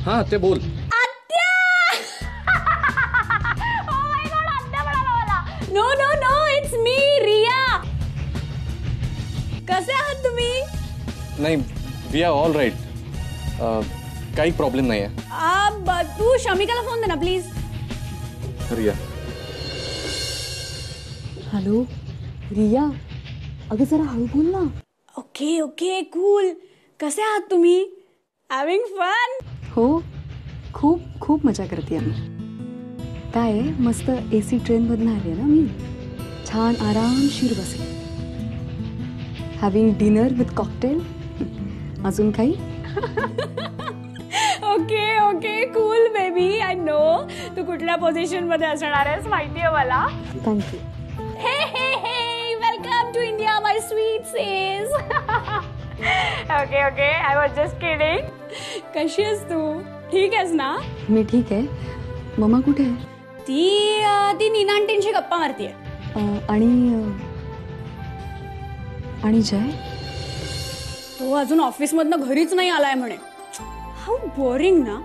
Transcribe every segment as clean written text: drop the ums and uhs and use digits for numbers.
हाँ ते बोल. No no no it's me Riya. कसे आहात तुम्ही? नाही वी आर ऑल राईट. काही प्रॉब्लेम नाही आहे. तू शमिकाला फोन दे ना प्लीज. रिया. हॅलो रिया, अगं जरा हळू बोल ना. Okay okay cool. कसे आहात तुम्ही? Having fun? हो, खूप खूप मजा करते आम्ही. काय मस्त AC ट्रेन मधून आली ना मी. छान आरामशीर बसले. Having dinner with cocktail. अजून काही? Okay okay cool baby. I know तू कुठल्या पोझिशन मध्ये असणार आहेस माहितीये मला. Thank you. Hey hey hey welcome to India my sweet sage. Okay okay I was just kidding. कशी आहेस तू? ठीक आहेस ना? मी ठीक आहे. मम्मा कुठे आहे? ती नीना आंटींशी गप्पा मारतीये. आणि जय? तो अजून ऑफिस मधनं घरीच नाही आलाय म्हणे. हाऊ बोरिंग ना.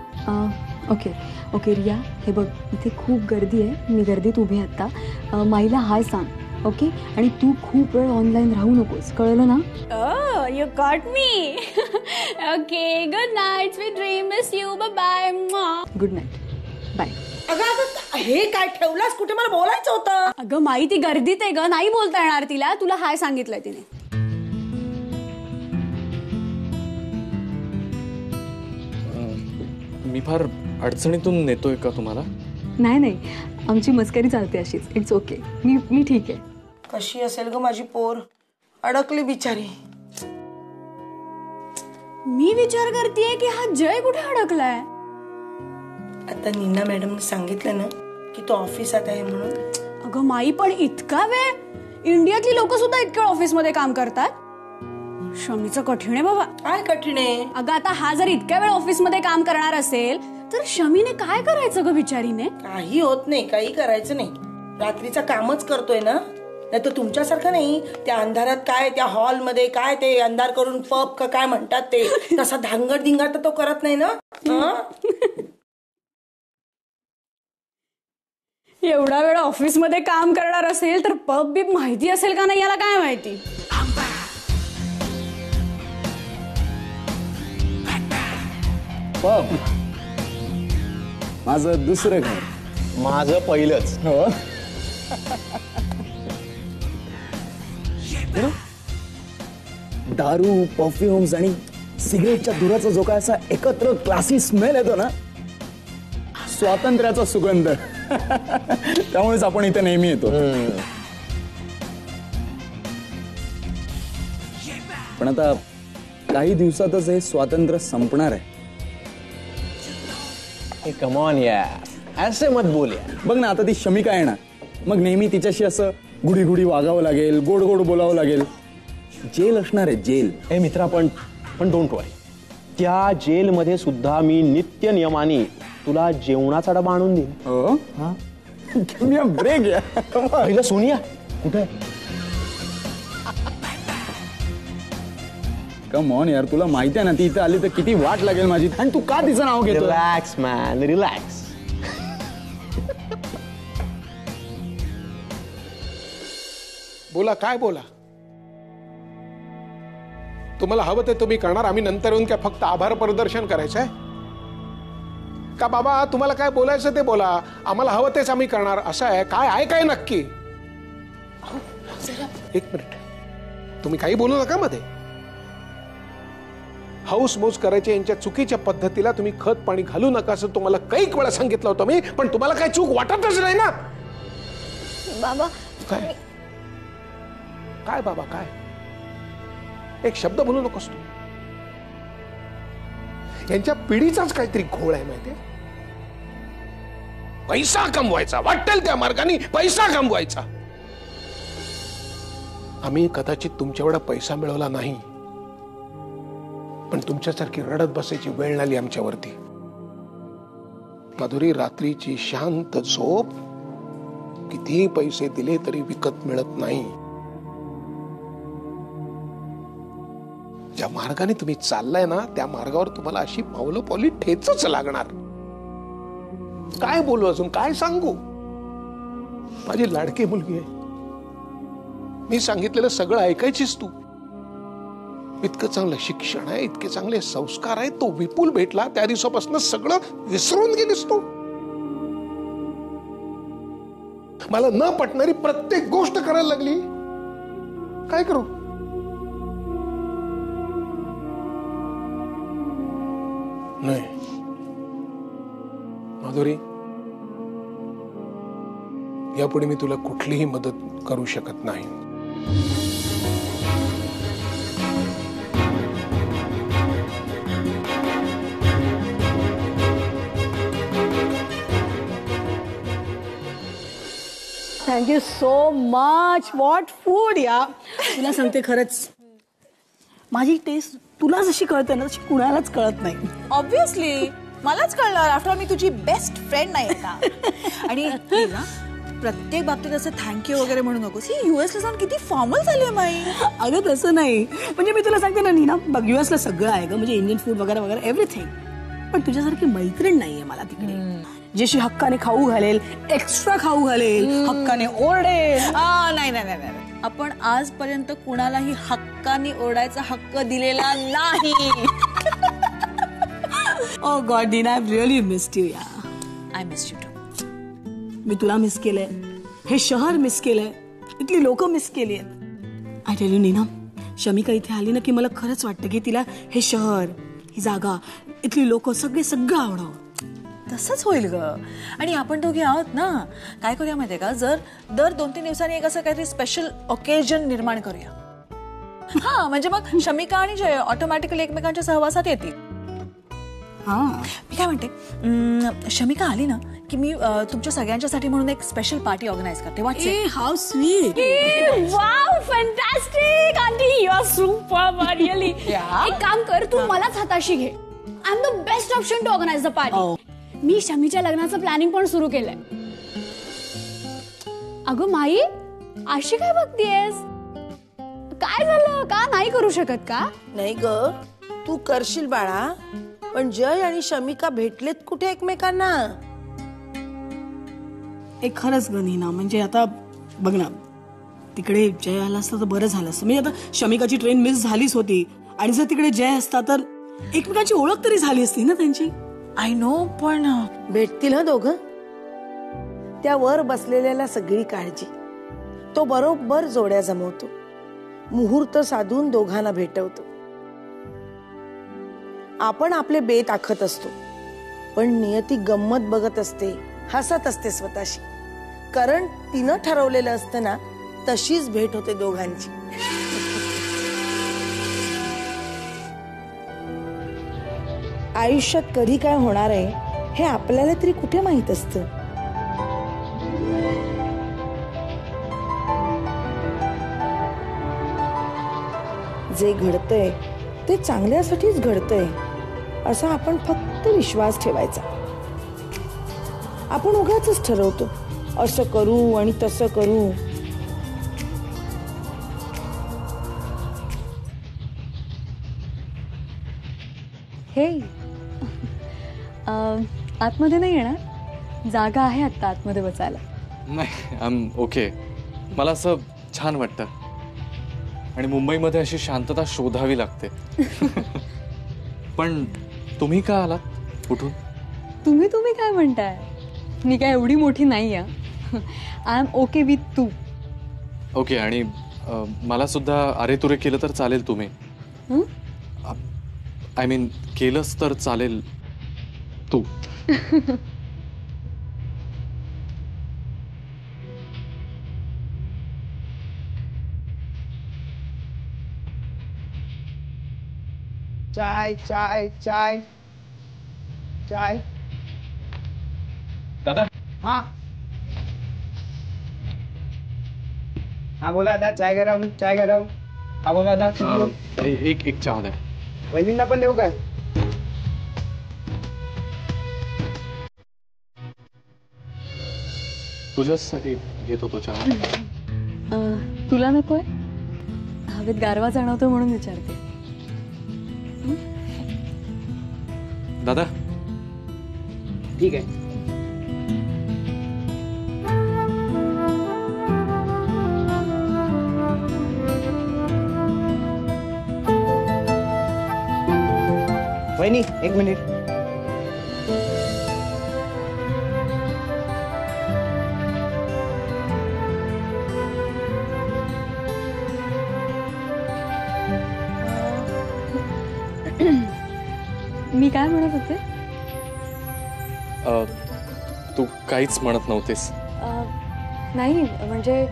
ओके ओके रिया, हे बघ इथे खूप गर्दी आहे. मी गर्दीत उभी आहे आता. माईला हाय सांग. ओके, आणि तू खूप वेळ ऑनलाईन राहू नकोस, कळलं ना? You got me. Okay good night sweet dream. Miss you. Bye bye. Good night. Bye. अगं हे काय ठेवलास कुठे? मला बोलायचं होतं. अगं माई ती गर्दीत आहे ग, नाही बोलता येणार तिला. तुला हाय सांगितलंय तिने. मी फार अडचणीतून नेतोय का तुम्हाला? नाही नाही, आमची मस्करी चालते अशीच. It's okay. मी ठीक आहे. कशी असेल ग माझी पोर? अडकली बिचारी. मी विचार करतेय की हा जय कुठे अडकलाय. आता नीना मॅडमने सांगितलं ना की तो ऑफिसात आहे म्हणून. अगं माई पण इतका वेळ? इंडियातली लोक सुद्धा इतक्या ऑफिस मध्ये काम करतात. शमीचं कठीण आहे बाबा. काय कठीण आहे? अगं आता हा जर इतक्या वेळ ऑफिस मध्ये काम करणार असेल तर शमीने काय करायचं ग बिचारीने? काही होत नाही, काही करायचं नाही. रात्रीचं कामच करतोय ना. नाही तर तुमच्यासारखं नाही, त्या अंधारात काय त्या हॉलमध्ये काय ते अंधार करून पब का काय म्हणतात ते तसा धांगड धिंगाट तर तो करत नाही ना. एवढा वेळ ऑफिस मध्ये काम करणार असेल तर पब बी माहिती असेल का नाही याला काय माहिती. पब माझं दुसरं घर. माझं पहिलंच. हो. दारू, परफ्युम्स आणि सिगरेटच्या धुराचा जो काय असा एकत्र क्लासी स्मेल येतो ना, स्वातंत्र्याचा सुगंध. त्यामुळेच आपण इथे नेहमी येतो. पण आता काही दिवसातच हे स्वातंत्र्य संपणार आहे. कम ऑन यार, ऐसे मत बोल यार. बघ ना, आता ती शमिका आहे ना, मग नेहमी तिच्याशी असं गुढी गुढी वागावं लागेल, गोड गोड बोलावं लागेल. जेल असणार आहे, जेल. ए मित्रा, पण डोंट वरी. त्या जेलमध्ये सुद्धा मी नित्य नियमाने तुला जेवणाचा डबा आणून देईन. हो. हा, ब्रेक या. पहिलं सोनिया कुठे? कम ऑन यार, तुला माहिती आहे ना ती इथे आली तर किती वाट लागेल माझी. आणि तू का तिचं नाव घेतो? Relax man, relax. बोला, काय बोला? तुम्हाला हवं ते तुम्ही करणार. आम्ही नंतर येऊन काय फक्त आभार प्रदर्शन करायचंय का? बाबा तुम्हाला काय बोलायचं ते बोला. आम्हाला हवं तेच आम्ही करणार. असं आहे काय? आहे काय नक्की? एक मिनिट, तुम्ही काही बोलू नका मध्ये. हाऊस मौज करायचे यांच्या चुकीच्या पद्धतीला तुम्ही खत पाणी घालू नका असं तुम्हाला कैक वेळा सांगितलं होतं मी. पण तुम्हाला काय चूक वाटतच नाही ना बाबा. काय काय बाबा काय? एक शब्द बोलू नकोस तू. यांच्या पिढीचाच काहीतरी घोळ आहे माहितीये. पैसा कमवायचा, वाटेल त्या मार्गाने पैसा कमवायचा. आम्ही कदाचित तुमच्या एवढा पैसा मिळवला नाही, पण तुमच्यासारखी रडत बसायची वेळ आली आमच्यावरती. माधुरी, रात्रीची शांत झोप कितीही पैसे दिले तरी विकत मिळत नाही. ज्या मार्गाने तुम्ही चाललाय ना त्या मार्गावर तुम्हाला अशी पावलं पावली ठेचच लागणार. काय बोलू अजून, काय सांगू? माझी लाडकी मुलगी आहे, मी सांगितलेलं सगळं ऐकायचीस तू. इतकं चांगलं शिक्षण आहे, इतके चांगले संस्कार आहेत, तो विपुल भेटला त्या दिवसापासून सगळं विसरून गेलीस तू. मला न पटणारी प्रत्येक गोष्ट करायला लागली. काय करू? नाही माधुरी, यापुढे मी तुला कुठलीही मदत करू शकत नाही. Thank you so much. What food या. तुला सांगते खरंच, माझी टेस्ट तुला जशी कळते ना तशी कुणालाच कळत नाही. ऑब्विसली मलाच कळणार. आफ्टर मी तुझी बेस्ट फ्रेंड नाही का? आणि ना प्रत्येक बाबतीत असं थँक्यू वगैरे म्हणू नकोस. ही युएसला जाऊन किती फॉर्मल झाली माई. अगं तसं नाही, म्हणजे मी तुला सांगते ना नीना, बघ युएसला सगळं आहे ग, म्हणजे इंडियन फूड वगैरे वगैरे एव्हरीथिंग. पण तुझ्यासारखी मैत्रीण नाहीये मला तिकडे, जशी हक्काने खाऊ घालेल, एक्स्ट्रा खाऊ घालेल, हक्काने ओरडेल. नाही नाही नाही नाही, आपण आजपर्यंत कुणालाही हक्काने ओरडायचा हक्क दिलेला नाही. Oh god Nina, I really missed you या. I miss you too. मी तुला मिस केलंय, हे शहर मिस केलंय, इथली लोक मिस केली आहेत. I tell you Neena, Shamika इथे आली ना की मला खरंच वाटतं की तिला हे शहर, ही जागा, इथली लोक सगळं आवडावं. तसंच होईल ग. आणि आपण दोघे आहोत ना, काय करूया माहितीये का, जर दर 2-3 दिवसांनी एक असं काहीतरी स्पेशल ओकेजन निर्माण करूया. हा म्हणजे मग शमिका आणि जय ऑटोमॅटिकली एकमेकांच्या सहवासात येतील. मी काय म्हणते, शमिका आली ना की मी तुमच्या सगळ्यांच्यासाठी म्हणून एक स्पेशल पार्टी ऑर्गनाइज करते. How sweet. Wow, fantastic aunty, you are super really. एक काम कर, तू मलाच हाताशी घे. I am the best option to organise the party. मी शमीच्या लग्नाचं प्लॅनिंग पण सुरू केलंय. अगं माई, अशी काय बघतीयेस? काय झालं, का नाही करू शकत का? नाही ग, तू करशील बाळा, पण जय आणि शमिका भेटलेत कुठे एकमेकांना? एक खरंच ग नीना, म्हणजे आता बघ ना, तिकडे जय आला असता तर बरं झालं असतं. म्हणजे आता शमिकाची ट्रेन मिस झालीच होती, आणि जर तिकडे जय असता तर एकमेकांची ओळख तरी झाली असती ना त्यांची. आय नो, पण भेटतील हा दोघं. त्या वर बसलेल्याला सगळी काळजी, तो बरोबर जोड्या जमवतो, मुहूर्त साधून दोघांना भेटवतो. आपण आपले बेत आखत असतो, पण नियती गंमत बघत असते, हसत असते स्वतःशी. कारण तिनं ठरवलेलं असतं ना, तशीच भेट होते दोघांची. आयुष्यात कधी काय होणार आहे हे आपल्याला तरी कुठे माहित असतं. जे घडतंय ते चांगल्यासाठीच घडतंय असा आपण फक्त विश्वास ठेवायचा. आपण उगाचच ठरवतो, असं करू आणि तसं करू. हे आतमध्ये नाही येणार? जागा आहे आता आतमध्ये बसायला. नाही, आय एम ओके. मला असं छान वाटतं, आणि मुंबईमध्ये अशी शांतता शोधावी लागते. पण तुम्ही का आलात? कुठून? तुम्ही काय म्हणताय? मी काय एवढी मोठी नाही आहे. आय एम ओके विथ तू. ओके, आणि मला सुद्धा अरे तुरे केलं तर चालेल तुम्ही? आय मीन केलंच तर चालेल तू. चाय चाय चाय चाय. दादा. हाँ हाँ बोला दादा, चाय गरम, चाय गरम. हाँ बोला दादा. एक चहा द्या. वहिनींना पण देऊ काय? तुझ्यासाठी घेत होतो चहा. तुला नकोय? हवेत गारवा जाणवतो म्हणून विचारते. दादा ठीक आहे. वहिनी एक मिनिट. मी काय म्हणत होते? तू काहीच म्हणत नव्हतीस. नाही म्हणजे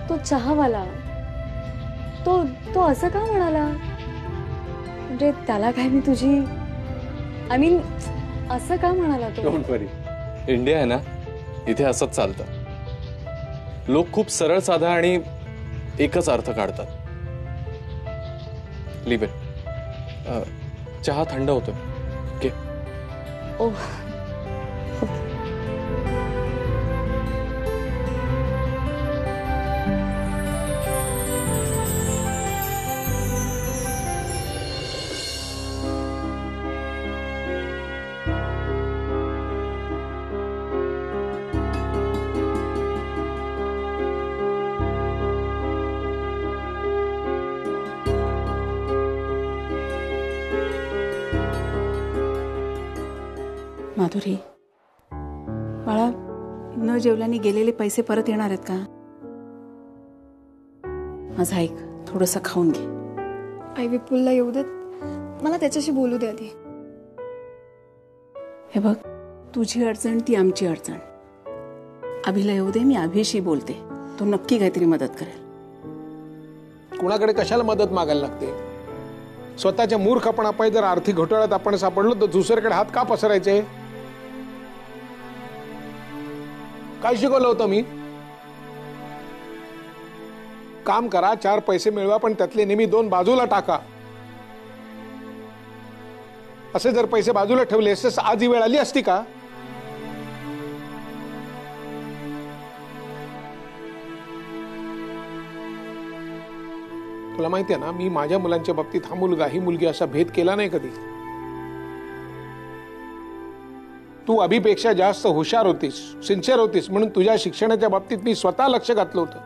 तो चहावाला तो तो असं का म्हणाला? म्हणजे त्याला काय मी तुझी आय मीन असं का म्हणाला तो? डोंट वरी, इंडिया आहे ना, इथे असंच चालतं. लोक खूप सरळ साधा आणि एकच अर्थ काढतात. Leave it. चहा थंड होतो. ओके. ओ माधुरी, बाळा, न जेवल्याने गेलेले पैसे परत येणार आहेत का? माझं ऐक, थोडंसं खाऊन घे. आई विपुलला येऊ देत, मला त्याच्याशी बोलू दे आधी. हे बघ, तुझी अडचण ती आमची अडचण. अभिला येऊ दे, मी अभिशी बोलते. तो नक्की काहीतरी मदत करेल. कुणाकडे कशाला मदत मागायला लागते? स्वतःच्या मूर्खपणापायी जर आर्थिक घोटाळ्यात आपण सापडलो तर दुसऱ्याकडे हात का पसरायचे? काय शिकवलं होतं मी? काम करा, 4 पैसे मिळवा, पण त्यातले नेहमी 2 बाजूला टाका. असे जर पैसे बाजूला ठेवले असते आज ही वेळ आली असती का? तुला माहिती आहे ना, मी माझ्या मुलांच्या बाबतीत हा मुलगा ही मुलगी असा भेद केला नाही कधी. तू अभिपेक्षा जास्त हुशार होतीस, सिन्सिअर होतीस, म्हणून तुझ्या शिक्षणाच्या बाबतीत मी स्वतः लक्ष घातलं होतं.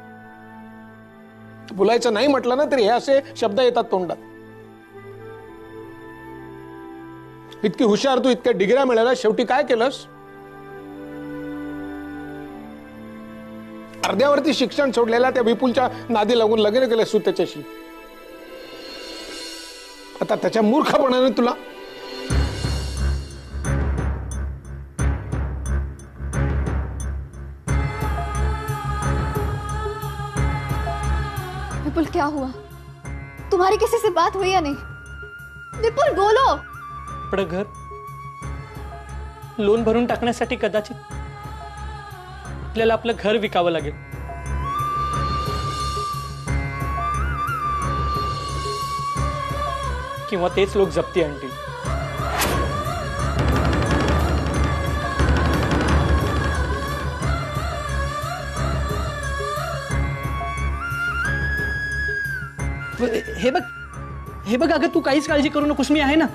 बोलायचं नाही म्हटलं ना तरी हे असे शब्द येतात तोंडात. इतकी हुशार तू, इतक्या डिग्र्या मिळाल्या, शेवटी काय केलंस? अर्ध्यावरती शिक्षण सोडलेल्या त्या विपुलच्या नादी लागून लग्न केलंस तू त्याच्याशी. आता त्याच्या मूर्खपणाने तुला विपुल क्या हुआ? तुम्हारी किसी से बात हुई या नहीं? विपुल बोलो. आपलं घर लोन भरून टाकण्यासाठी कदाचित आपल्याला आपलं घर विकावं लागेल. किंवा तेच लोक जप्ती आणतील. हे बघ अगं, तू काहीच काळजी करू नकोस, मी आहे ना.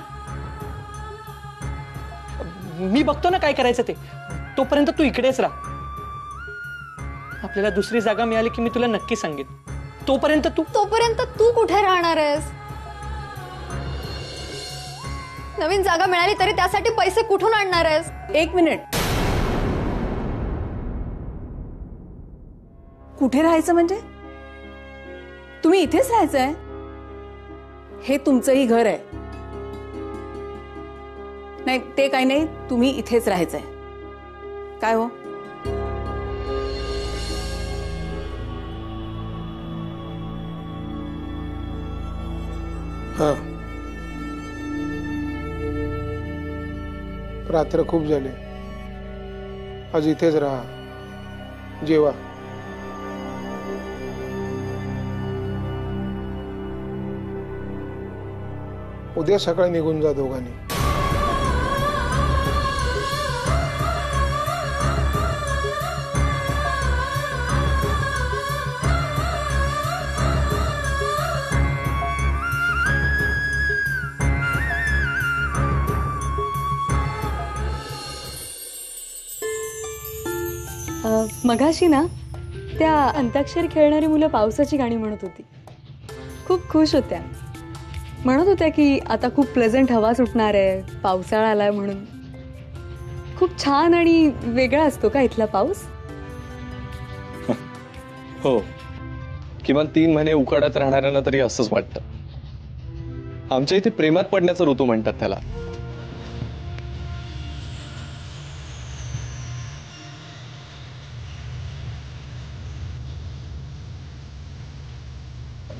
मी बघतो ना काय करायचं ते. तोपर्यंत तू इकडेच राहा. आपल्याला दुसरी जागा मिळाली की मी तुला नक्की सांगेन. तोपर्यंत तू कुठे राहणार आहेस? नवीन जागा मिळाली तरी त्यासाठी पैसे कुठून आणणार आहेस? 1 मिनिट. कुठे राहायचं म्हणजे? तुम्ही इथेच राहायचंय? हे तुमचंही घर आहे. नाही ते काही नाही, तुम्ही इथेच राहायचंय. काय हो? हा, रात्र खूप झाली. आज इथेच राहा, जेवा. उद्या सकाळी निघून जा दोघांनी. मगाशी ना त्या अंताक्षरी खेळणारी मुलं पावसाची गाणी म्हणत होती. खूप खुश होत्या. म्हणत होत्या की आता खूप प्लेझंट हवा सुटणार आहे, पावसाळा आलाय म्हणून. खूप छान आणि वेगळा असतो का इथला पाऊस? हो, किमान 3 महिने उकाड्यात राहणाऱ्यांना तरी असंच वाटतं. आमच्या इथे प्रेमात पडण्याचा ऋतू म्हणतात त्याला.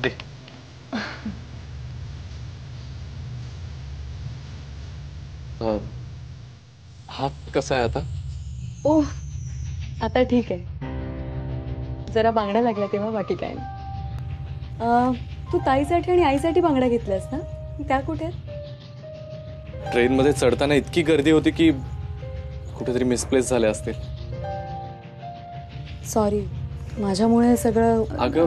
दे. हात कसा आहे आता? ओह, आता ठीक आहे. जरा बांगड्या लागल्या तेव्हा, बाकी काय नाही. तू ताईसाठी आणि आईसाठी बांगड्या घेतल्यास ना? त्या कुठे आहेत? ट्रेनमध्ये चढताना इतकी गर्दी होती की कुठेतरी मिसप्लेस झाले असतील. सॉरी, माझ्यामुळे सगळं. अगं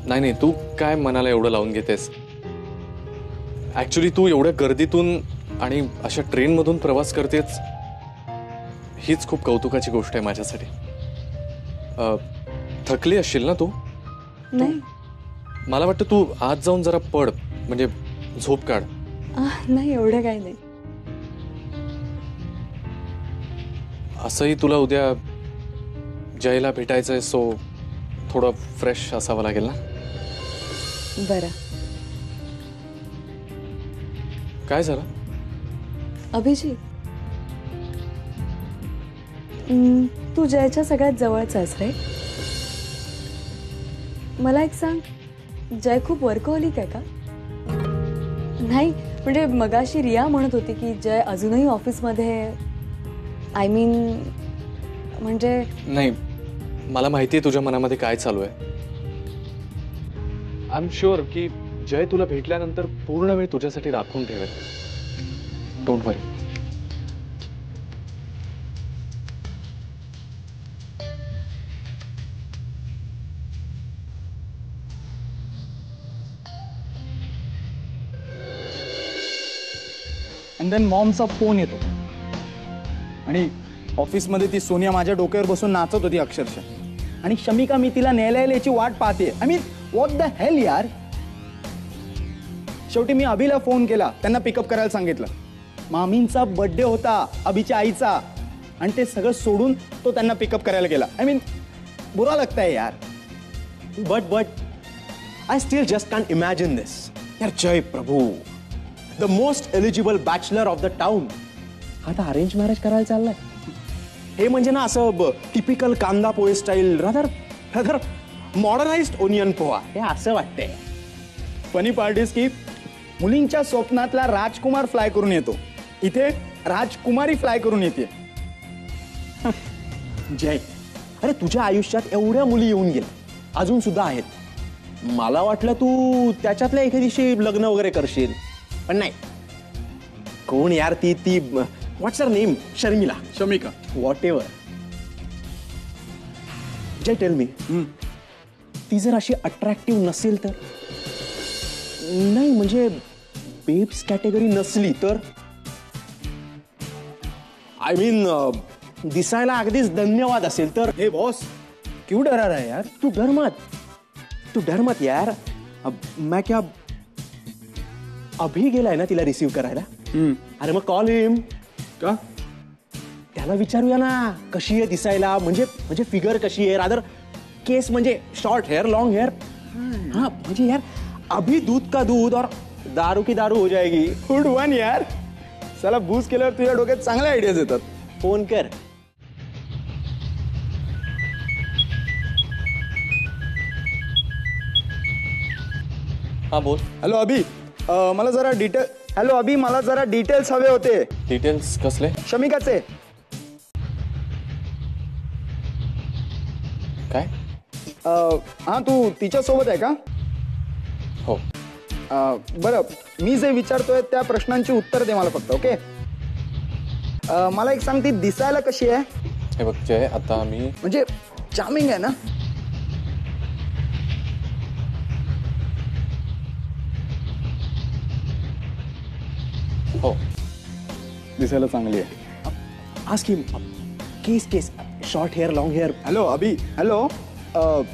नाही, तू काय मनाला एवढं लावून घेतेस? ऍक्च्युली तू एवढ्या गर्दीतून आणि अशा ट्रेनमधून प्रवास करतेस, हीच खूप कौतुकाची गोष्ट आहे माझ्यासाठी. थकली असशील ना तू? नाही. मला वाटतं तू आज जाऊन जरा पड, म्हणजे झोप काढ. नाही, एवढं काही नाही. असंही तुला उद्या जयला भेटायचंय, सो थोडं फ्रेश असावं लागेल ना. बरं. काय झालं? अभिजित, तू जयच्या सगळ्यात जवळचा आहेस रे. मला एक सांग, जय खूप वर्कहोलिक आहे का? नाही, म्हणजे मगाशी रिया म्हणत होती की जय अजूनही ऑफिसमध्ये, आय मीन म्हणजे. नाही, मला माहिती आहे तुझ्या मनामध्ये काय चालू आहे. आय एम शुअर की जय तुला भेटल्यानंतर पूर्ण वेळ तुझ्यासाठी राखून ठेवेल. Don't worry. अँड देन मॉमचा फोन येतो आणि ऑफिसमध्ये ती सोनिया माझ्या डोक्यावर बसून नाचत होती अक्षरशः. आणि शमिका मी तिला न्यायला येईल याची वाट पाहते. I mean what the hell यार. शेवटी मी अभिला फोन केला, त्यांना पिकअप करायला सांगितलं. मामींचा बर्थडे होता, अभिच्या आईचा, आणि ते सगळं सोडून तो त्यांना पिकअप करायला गेला. आय मीन बुरा लगता है यार. But I still just can imagine this. यार Jay Prabhu, the most eligible bachelor of the town, आता अरेंज मॅरेज करायला चाललाय. हे म्हणजे ना असं टिपिकल कांदा pohe style, rather modernised onion poha, हे असं वाटतंय. फनी पार्ट इज की मुलींच्या स्वप्नातला राजकुमार फ्लाय करून येतो, इथे राजकुमारी फ्लाय करून येते. जय, अरे तुझ्या आयुष्यात एवढ्या मुली येऊन गेल्या, अजून सुद्धा आहेत. मला वाटलं तू त्याच्यातल्या एखादीशी लग्न वगैरे करशील, पण नाही. कोण यार ती what's her name? Sharmila, Shamika, whatever. Jay tell me, ती जर अशी अट्रॅक्टिव्ह नसेल तर? नाही म्हणजे बेब्स कॅटेगरी नसली तर? आय मीन दिसायला अगदीच धन्यवाद असेल तर? हे बॉस, क्यों डरा रहा है यार? तू डर मत यार. मैं क्या अभी गेलाय ना तिला रिसीव करायला? अरे मग कॉल हिम. का? त्याला विचारूया ना कशी आहे दिसायला, म्हणजे फिगर कशी आहे, रादर केस म्हणजे शॉर्ट हेअर लॉन्ग हेअर. हाँ म्हणजे यार अभी दूध का दूध और दारू की दारू हो जाएगी. गुड वन यार. साला बूज केल्यावर तुझ्या डोक्यात चांगल्या आयडियाज येतात. फोन कर. हा बोल. हॅलो अभि, मला जरा डिटेल्स हवे होते. डिटेल्स कसले? शमिकाचे. काय? हा, तू तिच्या सोबत आहे का? हो. बरं, मी जे विचारतोय त्या प्रश्नांची उत्तर दे मला फक्त. ओके. मला एक सांग, ती दिसायला कशी आहे? हे बघ जय, आता मी म्हणजे चार्मिंग आहे ना? हो. दिसायला चांगली आहे. आज की केस short hair long hair hello Abhi hello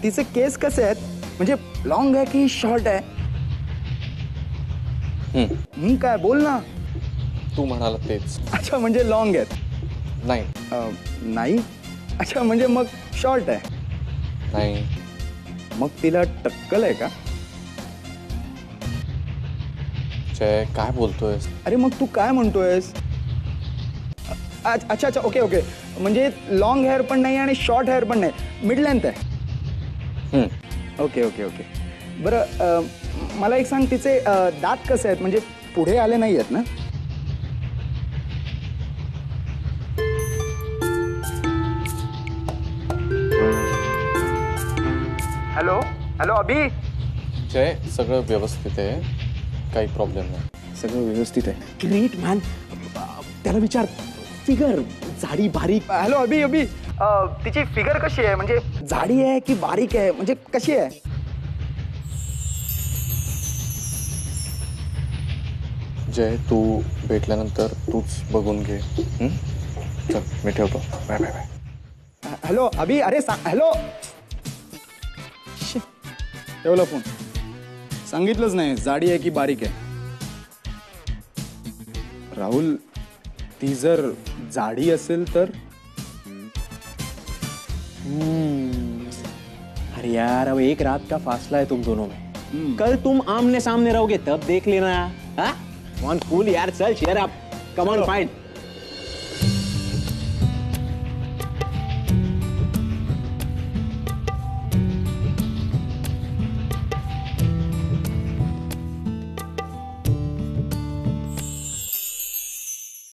तिचे केस कसे आहेत म्हणजे लॉंग आहे की शॉर्ट आहे काय बोल ना तू म्हणाला तेच. अच्छा म्हणजे लॉंग आहेत नाही नाही अच्छा म्हणजे मग शॉर्ट आहे नाही मग तिला टक्कल आहे का जय काय बोलतोयस. अरे मग तू काय म्हणतोयस अच्छा अच्छा ओके ओके म्हणजे लॉंग हेअर पण नाही आणि शॉर्ट हेअर पण नाही मिड लेंथ आहे ओके ओके ओके बरं मला एक सांग तिचे दात कसे आहेत म्हणजे पुढे आले नाही आहेत ना हॅलो हॅलो अभि जय सगळं व्यवस्थित आहे काही प्रॉब्लेम नाही. सगळं व्यवस्थित आहे ग्रेट मॅन त्याला विचार फिगर जाडी बारीक हॅलो अभि अभि तिची फिगर कशी आहे म्हणजे जाडी आहे की बारीक आहे म्हणजे कशी आहे जय तू भेटल्यानंतर तूच बघून घे. चल मी ठेवतो. Bye bye bye. Hello Abhi अरे हॅलो ठेवला फोन सांगितलंच नाही जाडी आहे की बारीक आहे राहुल ती जर जाडी असेल तर अरे यार अब एक रात का फासला है तुम दोनों में कल तुम आमने सामने रहोगे तब देख लेना. हाँ वन कूल यार चल cheer up come on fight.